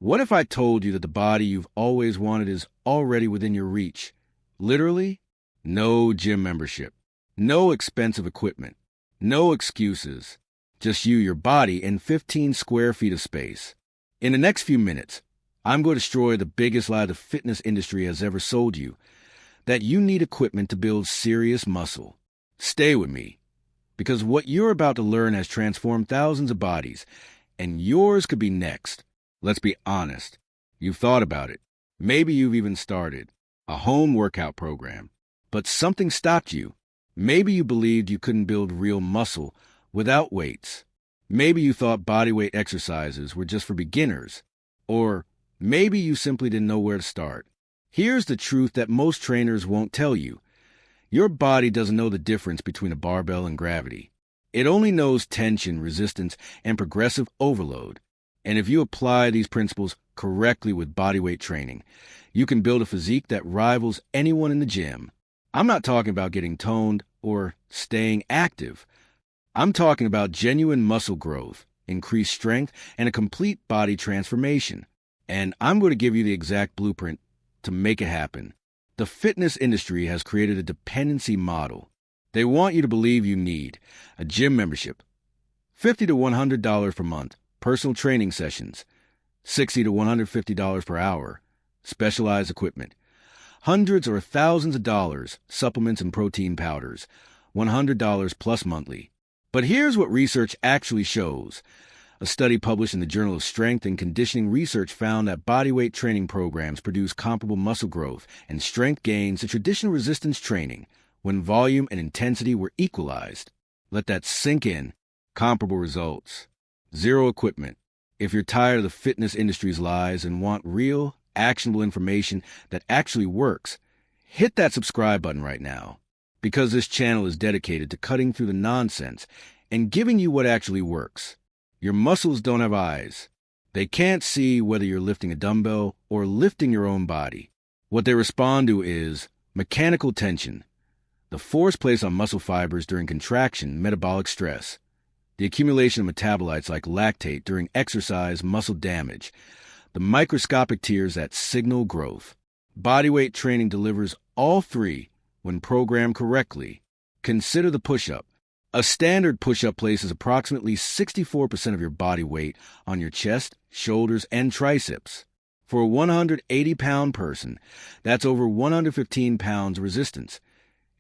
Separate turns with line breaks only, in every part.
What if I told you that the body you've always wanted is already within your reach? Literally, no gym membership, no expensive equipment, no excuses. Just you, your body, and 15 square feet of space. In the next few minutes, I'm going to destroy the biggest lie the fitness industry has ever sold you, that you need equipment to build serious muscle. Stay with me, because what you're about to learn has transformed thousands of bodies, and yours could be next. Let's be honest. You've thought about it. Maybe you've even started a home workout program, but something stopped you. Maybe you believed you couldn't build real muscle without weights. Maybe you thought bodyweight exercises were just for beginners, or maybe you simply didn't know where to start. Here's the truth that most trainers won't tell you. Your body doesn't know the difference between a barbell and gravity. It only knows tension, resistance, and progressive overload. And if you apply these principles correctly with bodyweight training, you can build a physique that rivals anyone in the gym. I'm not talking about getting toned or staying active. I'm talking about genuine muscle growth, increased strength, and a complete body transformation. And I'm going to give you the exact blueprint to make it happen. The fitness industry has created a dependency model. They want you to believe you need a gym membership, $50 to $100 per month, personal training sessions, $60 to $150 per hour, specialized equipment, hundreds or thousands of dollars, supplements and protein powders, $100 plus monthly. But here's what research actually shows. A study published in the Journal of Strength and Conditioning Research found that bodyweight training programs produce comparable muscle growth and strength gains to traditional resistance training when volume and intensity were equalized. Let that sink in. Comparable results. Zero equipment. If you're tired of the fitness industry's lies and want real, actionable information that actually works, hit that subscribe button right now, because this channel is dedicated to cutting through the nonsense and giving you what actually works. Your muscles don't have eyes. They can't see whether you're lifting a dumbbell or lifting your own body. What they respond to is mechanical tension, the force placed on muscle fibers during contraction, metabolic stress, the accumulation of metabolites like lactate during exercise, muscle damage, the microscopic tears that signal growth. Bodyweight training delivers all three when programmed correctly. Consider the push-up. A standard push-up places approximately 64% of your body weight on your chest, shoulders, and triceps. For a 180-pound person, that's over 115 pounds of resistance,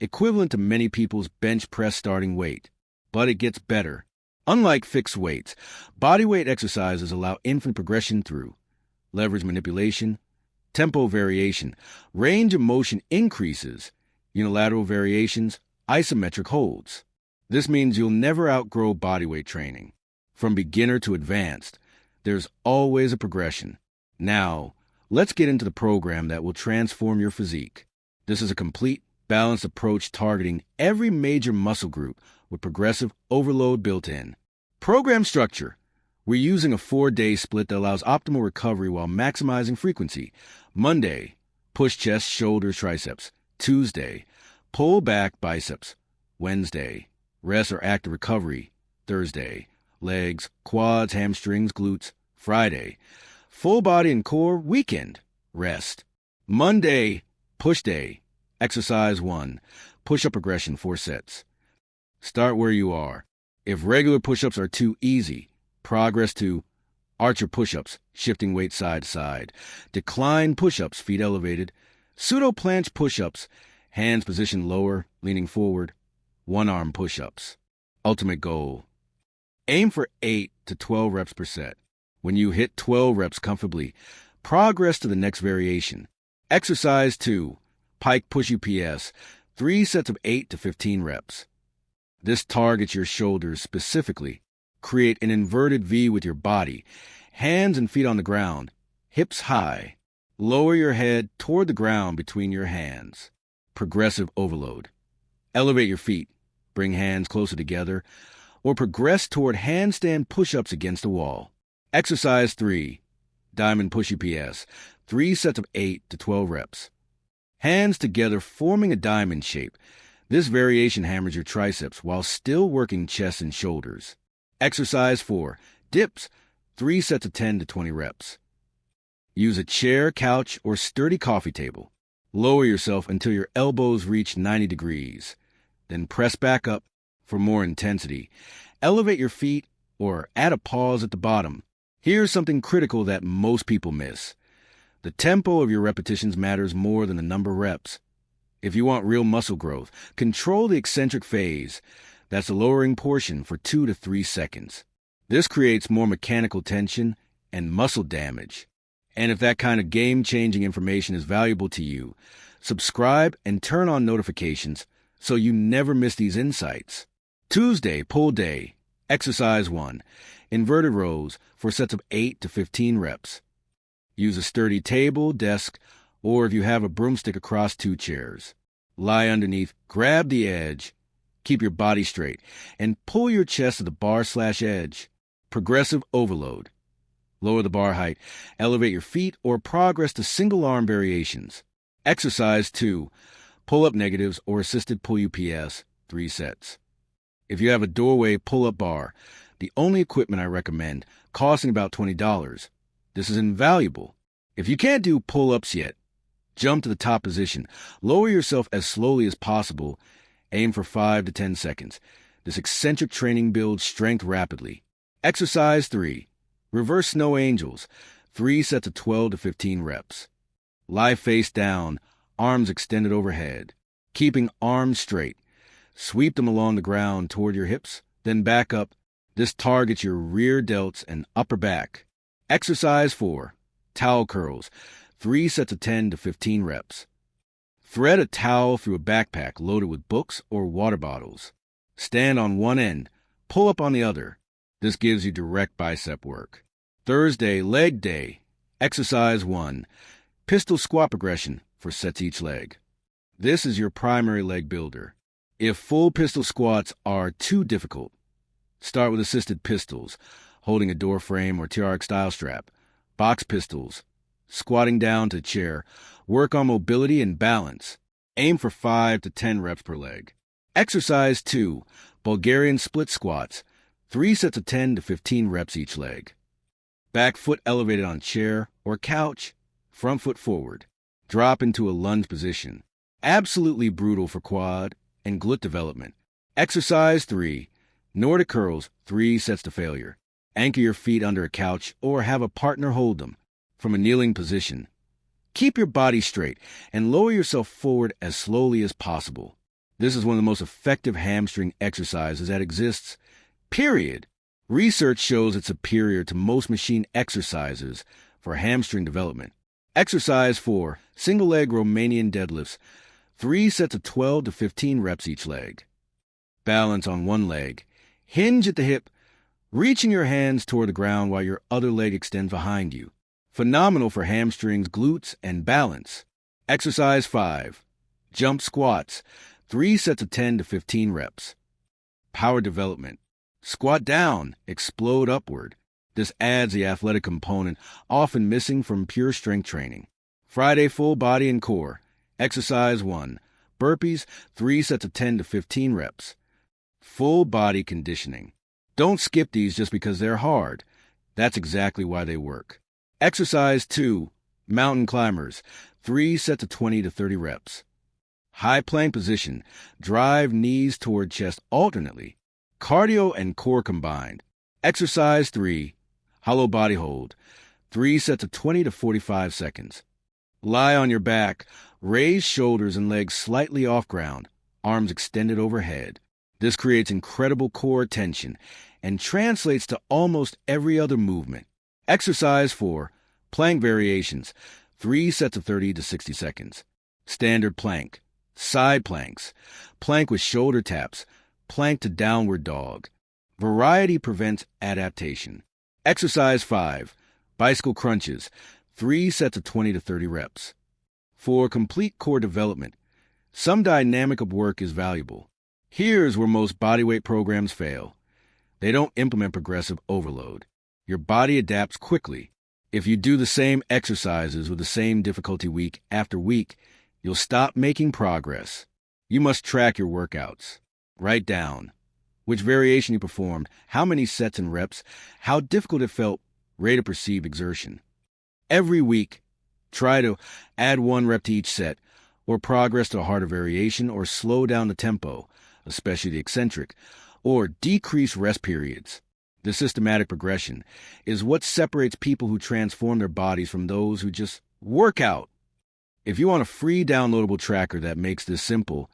equivalent to many people's bench press starting weight. But it gets better. Unlike fixed weights, bodyweight exercises allow infinite progression through leverage manipulation, tempo variation, range of motion increases, unilateral variations, isometric holds. This means you'll never outgrow bodyweight training. From beginner to advanced, there's always a progression. Now, let's get into the program that will transform your physique. This is a complete, balanced approach targeting every major muscle group with progressive overload built in. Program structure. We're using a 4-day split that allows optimal recovery while maximizing frequency. Monday, push chest, shoulders, triceps. Tuesday, pull back, biceps. Wednesday, rest or active recovery. Thursday, legs, quads, hamstrings, glutes. Friday, full body and core, weekend, rest. Monday, push day. Exercise 1, push-up progression, 4 sets. Start where you are. If regular push-ups are too easy, progress to archer push-ups, shifting weight side to side. Decline push-ups, feet elevated. Pseudo-planche push-ups, hands positioned lower, leaning forward. One-arm push-ups. Ultimate goal. Aim for 8 to 12 reps per set. When you hit 12 reps comfortably, progress to the next variation. Exercise 2, pike push UPS, 3 sets of 8 to 15 reps. This targets your shoulders specifically. Create an inverted V with your body, hands and feet on the ground, hips high. Lower your head toward the ground between your hands. Progressive overload. Elevate your feet, bring hands closer together, or progress toward handstand push-ups against a wall. Exercise 3, diamond push UPS, 3 sets of 8 to 12 reps. Hands together forming a diamond shape. This variation hammers your triceps while still working chest and shoulders. Exercise 4, dips, 3 sets of 10 to 20 reps. Use a chair, couch, or sturdy coffee table. Lower yourself until your elbows reach 90 degrees. Then press back up for more intensity. Elevate your feet or add a pause at the bottom. Here's something critical that most people miss. The tempo of your repetitions matters more than the number of reps. If you want real muscle growth, control the eccentric phase. That's the lowering portion for 2 to 3 seconds. This creates more mechanical tension and muscle damage. And if that kind of game-changing information is valuable to you, subscribe and turn on notifications so you never miss these insights. Tuesday, pull day. Exercise 1. Inverted rows for sets of 8 to 15 reps. Use a sturdy table, desk, or if you have a broomstick across 2 chairs. Lie underneath, grab the edge, keep your body straight, and pull your chest to the bar/edge. Progressive overload. Lower the bar height, elevate your feet, or progress to single arm variations. Exercise 2. Pull-up negatives or assisted pull UPS, 3 sets. If you have a doorway pull-up bar, the only equipment I recommend, costing about $20. This is invaluable. If you can't do pull-ups yet, jump to the top position. Lower yourself as slowly as possible. Aim for 5 to 10 seconds. This eccentric training builds strength rapidly. Exercise 3. Reverse snow angels, 3 sets of 12 to 15 reps. Lie face down, arms extended overhead, keeping arms straight. Sweep them along the ground toward your hips, then back up. This targets your rear delts and upper back. Exercise 4. Towel curls, 3 sets of 10 to 15 reps. Thread a towel through a backpack loaded with books or water bottles. Stand on one end, pull up on the other. This gives you direct bicep work. Thursday, leg day. Exercise 1. Pistol squat progression for sets each leg. This is your primary leg builder. If full pistol squats are too difficult, start with assisted pistols, holding a door frame or TRX style strap. Box pistols, squatting down to chair. Work on mobility and balance. Aim for 5 to 10 reps per leg. Exercise 2. Bulgarian split squats, 3 sets of 10 to 15 reps each leg. Back foot elevated on chair or couch, front foot forward. Drop into a lunge position. Absolutely brutal for quad and glute development. Exercise 3. Nordic curls, 3 sets to failure. Anchor your feet under a couch or have a partner hold them from a kneeling position. Keep your body straight and lower yourself forward as slowly as possible. This is one of the most effective hamstring exercises that exists, period. Research shows it's superior to most machine exercises for hamstring development. Exercise 4. Single leg Romanian deadlifts, 3 sets of 12 to 15 reps each leg. Balance on one leg. Hinge at the hip, reaching your hands toward the ground while your other leg extends behind you. Phenomenal for hamstrings, glutes, and balance. Exercise 5. Jump squats, 3 sets of 10 to 15 reps. Power development. Squat down, explode upward. This adds the athletic component, often missing from pure strength training. Friday full body and core. Exercise 1. Burpees, 3 sets of 10 to 15 reps. Full body conditioning. Don't skip these just because they're hard. That's exactly why they work. Exercise 2. Mountain climbers, 3 sets of 20 to 30 reps. High plank position. Drive knees toward chest alternately. Cardio and core combined. Exercise 3. Hollow body hold, 3 sets of 20 to 45 seconds. Lie on your back, raise shoulders and legs slightly off ground, arms extended overhead. This creates incredible core tension and translates to almost every other movement. Exercise 4. Plank variations, 3 sets of 30 to 60 seconds. Standard plank, side planks, plank with shoulder taps, plank to downward dog. Variety prevents adaptation. Exercise 5. Bicycle crunches, 3 sets of 20 to 30 reps. For complete core development, some dynamic of work is valuable. Here's where most bodyweight programs fail. They don't implement progressive overload. Your body adapts quickly. If you do the same exercises with the same difficulty week after week, you'll stop making progress. You must track your workouts. Write down which variation you performed, how many sets and reps, how difficult it felt, rate of perceived exertion. Every week, try to add 1 rep to each set, or progress to a harder variation, or slow down the tempo, especially the eccentric, or decrease rest periods. The systematic progression is what separates people who transform their bodies from those who just work out. If you want a free downloadable tracker that makes this simple,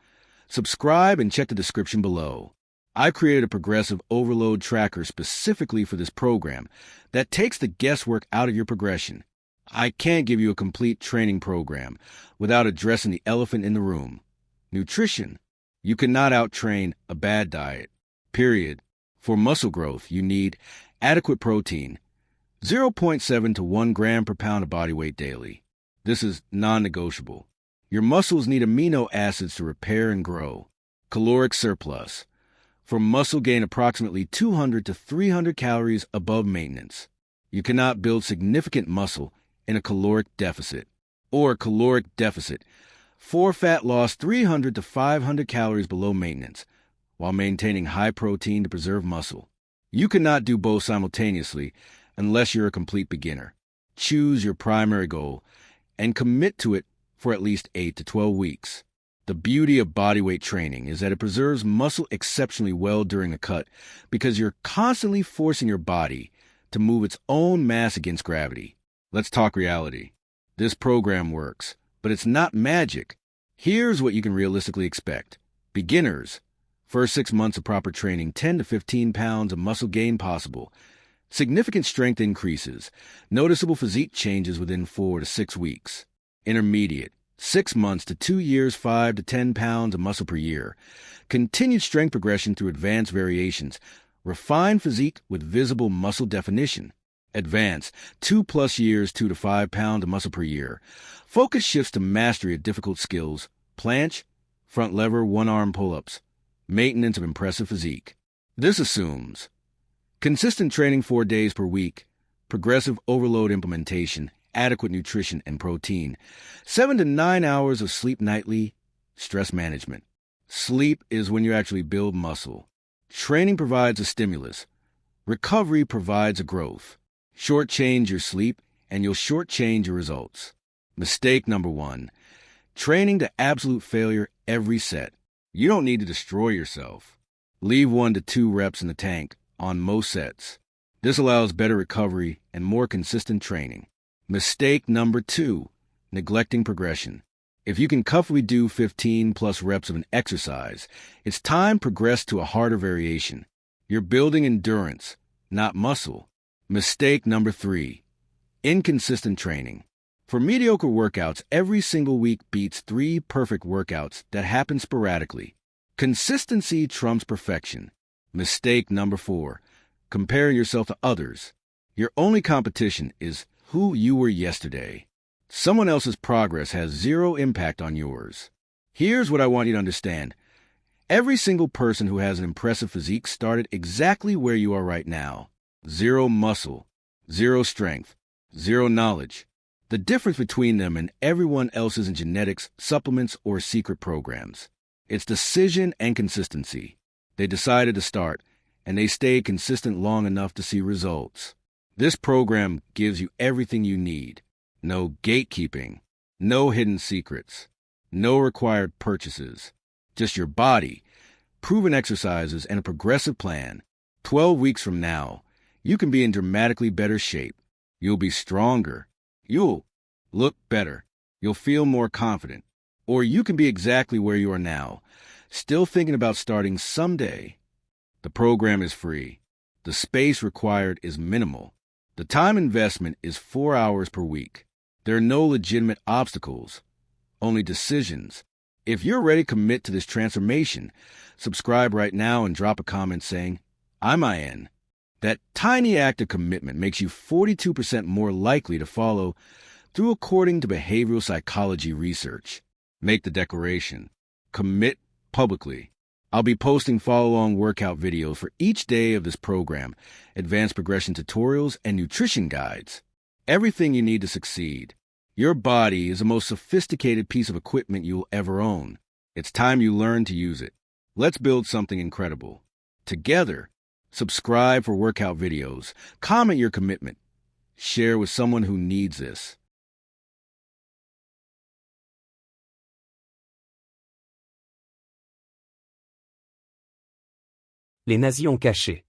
subscribe and check the description below. I created a progressive overload tracker specifically for this program that takes the guesswork out of your progression. I can't give you a complete training program without addressing the elephant in the room: nutrition. You cannot out-train a bad diet, period. For muscle growth, you need adequate protein, 0.7 to 1 gram per pound of body weight daily. This is non-negotiable. Your muscles need amino acids to repair and grow. Caloric surplus. For muscle gain, approximately 200 to 300 calories above maintenance. You cannot build significant muscle in a caloric deficit. Or caloric deficit. For fat loss, 300 to 500 calories below maintenance, while maintaining high protein to preserve muscle. You cannot do both simultaneously unless you're a complete beginner. Choose your primary goal and commit to it for at least 8 to 12 weeks. The beauty of bodyweight training is that it preserves muscle exceptionally well during a cut because you're constantly forcing your body to move its own mass against gravity. Let's talk reality. This program works, but it's not magic. Here's what you can realistically expect. Beginners. First 6 months of proper training, 10 to 15 pounds of muscle gain possible. Significant strength increases. Noticeable physique changes within 4 to 6 weeks. Intermediate. 6 months to 2 years, 5 to 10 pounds of muscle per year. Continued strength progression through advanced variations. Refined physique with visible muscle definition. Advanced. 2+ years, 2 to 5 pounds of muscle per year. Focus shifts to mastery of difficult skills. Planche, front lever, 1-arm pull-ups. Maintenance of impressive physique. This assumes consistent training 4 days per week, progressive overload implementation, adequate nutrition and protein, 7 to 9 hours of sleep nightly, stress management. Sleep is when you actually build muscle. Training provides a stimulus. Recovery provides a growth. Shortchange your sleep, and you'll shortchange your results. Mistake number 1. Training to absolute failure every set. You don't need to destroy yourself. Leave 1 to 2 reps in the tank on most sets. This allows better recovery and more consistent training. Mistake number 2. Neglecting progression. If you can comfortably do 15+ reps of an exercise, it's time to progress to a harder variation. You're building endurance, not muscle. Mistake number 3. Inconsistent training. For mediocre workouts, every single week beats 3 perfect workouts that happen sporadically. Consistency trumps perfection. Mistake number 4. Comparing yourself to others. Your only competition is who you were yesterday. Someone else's progress has 0 impact on yours. Here's what I want you to understand. Every single person who has an impressive physique started exactly where you are right now. 0 muscle, 0 strength, 0 knowledge. The difference between them and everyone else isn't genetics, supplements, or secret programs. It's decision and consistency. They decided to start, and they stayed consistent long enough to see results. This program gives you everything you need. No gatekeeping, no hidden secrets, no required purchases. Just your body, proven exercises, and a progressive plan. 12 weeks from now, you can be in dramatically better shape. You'll be stronger. You'll look better. You'll feel more confident. Or you can be exactly where you are now, still thinking about starting someday. The program is free. The space required is minimal. The time investment is 4 hours per week. There are no legitimate obstacles, only decisions. If you're ready to commit to this transformation, subscribe right now and drop a comment saying, "I'm in." That tiny act of commitment makes you 42% more likely to follow through according to behavioral psychology research. Make the declaration. Commit publicly. I'll be posting follow-along workout videos for each day of this program, advanced progression tutorials, and nutrition guides. Everything you need to succeed. Your body is the most sophisticated piece of equipment you'll ever own. It's time you learn to use it. Let's build something incredible. Together, subscribe for workout videos, comment your commitment, Share with someone who needs this.
Les nazis ont caché.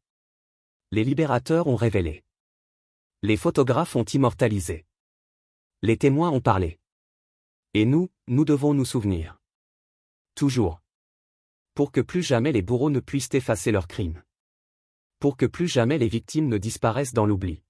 Les libérateurs ont révélé. Les photographes ont immortalisé. Les témoins ont parlé. Et nous devons nous souvenir. Toujours. Pour que plus jamais les bourreaux ne puissent effacer leurs crimes. Pour que plus jamais les victimes ne disparaissent dans l'oubli.